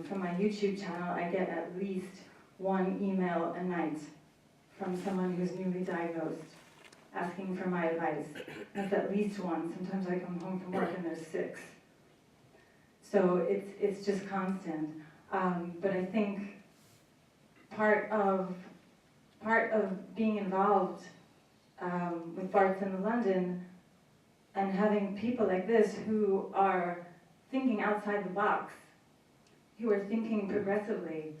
from my YouTube channel, I get at least one email a night from someone who's newly diagnosed, asking for my advice. That's at least one. Sometimes I come home from work and there's 6. So it's just constant. But I think part of being involved with Barts in London and having people like this who are thinking outside the box, who are thinking progressively,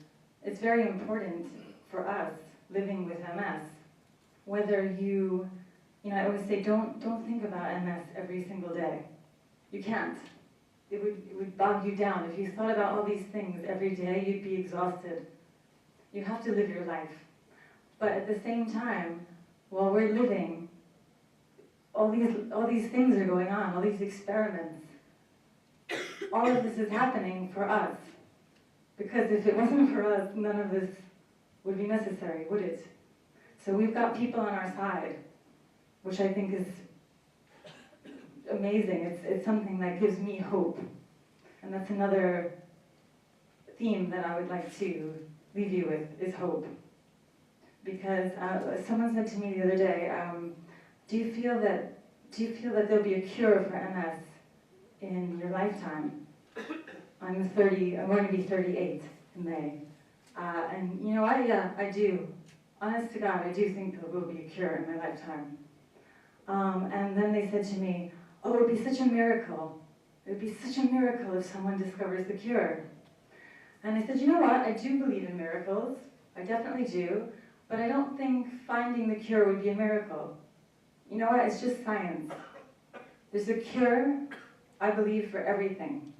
it's very important for us living with MS. Whether you know, I always say don't think about MS every single day. You can't. It would bog you down. If you thought about all these things every day, you'd be exhausted. You have to live your life. But at the same time, while we're living, all these things are going on, all these experiments. All of this is happening for us. Because if it wasn't for us, none of this would be necessary, would it? So we've got people on our side, which I think is amazing. It's something that gives me hope. And that's another theme that I would like to leave you with, is hope. Because someone said to me the other day, do you feel that there'll be a cure for MS in your lifetime? I'm going to be 38 in May. And you know, I do. Honest to God, I do think there will be a cure in my lifetime. And then they said to me, oh, it would be such a miracle. It would be such a miracle if someone discovers the cure. And I said, you know what? I do believe in miracles. I definitely do. But I don't think finding the cure would be a miracle. You know what? It's just science. There's a cure, I believe, for everything.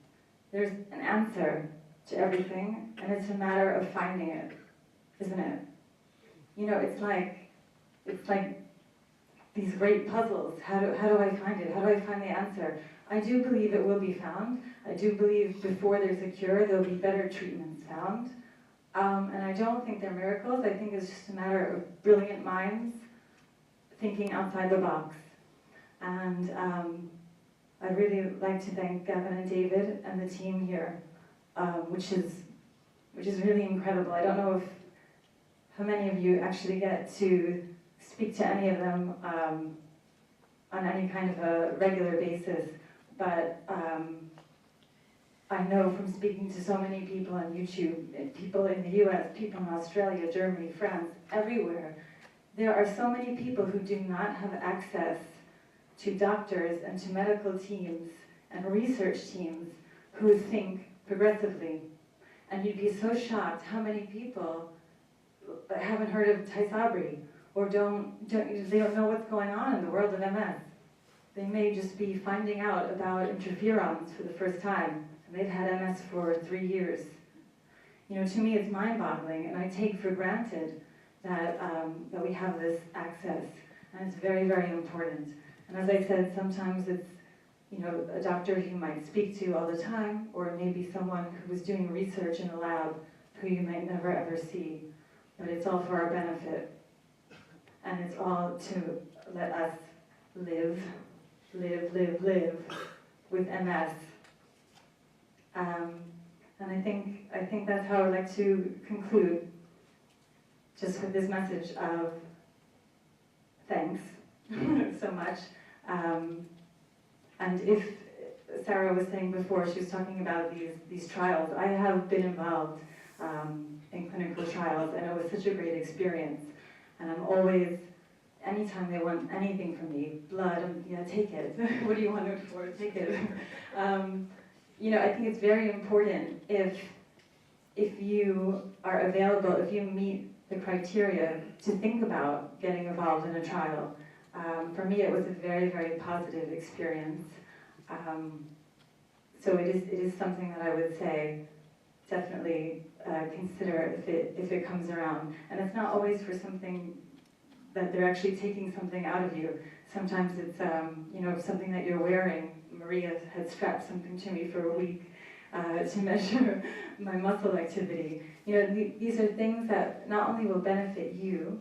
There's an answer to everything, and it's a matter of finding it, isn't it? You know, it's like these great puzzles. How do I find it? How do I find the answer? I do believe it will be found. I do believe before there's a cure, there'll be better treatments found. And I don't think they're miracles. I think it's just a matter of brilliant minds thinking outside the box. And I'd really like to thank Gavin and David and the team here, which is really incredible. I don't know how many of you actually get to speak to any of them on any kind of a regular basis, but I know from speaking to so many people on YouTube, people in the US, people in Australia, Germany, France, everywhere, there are so many people who do not have access to doctors and to medical teams and research teams who think progressively. And you'd be so shocked how many people haven't heard of Tysabri or they don't know what's going on in the world of MS. They may just be finding out about interferons for the first time, and they've had MS for 3 years. You know, to me it's mind-boggling, and I take for granted that we have this access, and it's very, very important. And as I said, sometimes it's, you know, a doctor you might speak to all the time, or maybe someone who was doing research in a lab who you might never ever see. But it's all for our benefit. And it's all to let us live with MS. And I think that's how I'd like to conclude, just with this message of thanks so much. And if Sarah was saying before, she was talking about these trials. I have been involved in clinical trials, and it was such a great experience. And I'm always, anytime they want anything from me, blood, yeah, take it. What do you want it for? Take it. You know, I think it's very important if you are available, if you meet the criteria, to think about getting involved in a trial. For me, it was a very, very positive experience. So it is something that I would say definitely consider if it comes around. And it's not always for something that they're actually taking something out of you. Sometimes it's you know, something that you're wearing. Maria had strapped something to me for a week to measure my muscle activity. You know, these are things that not only will benefit you,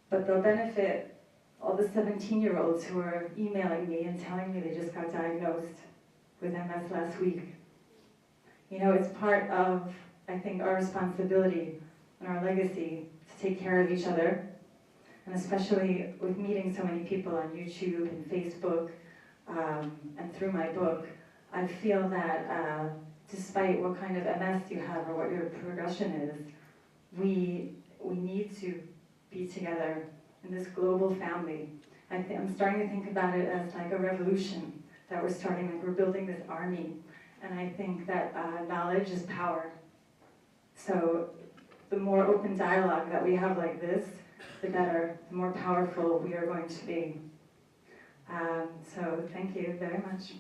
but they'll benefit all the 17-year-olds who are emailing me and telling me they just got diagnosed with MS last week. You know, it's part of, I think, our responsibility and our legacy to take care of each other, and especially with meeting so many people on YouTube and Facebook, and through my book, I feel that despite what kind of MS you have or what your progression is, we need to be together in this global family. I'm starting to think about it as like a revolution that we're starting, like we're building this army. And I think that knowledge is power. So the more open dialogue that we have like this, the better, the more powerful we are going to be. So thank you very much.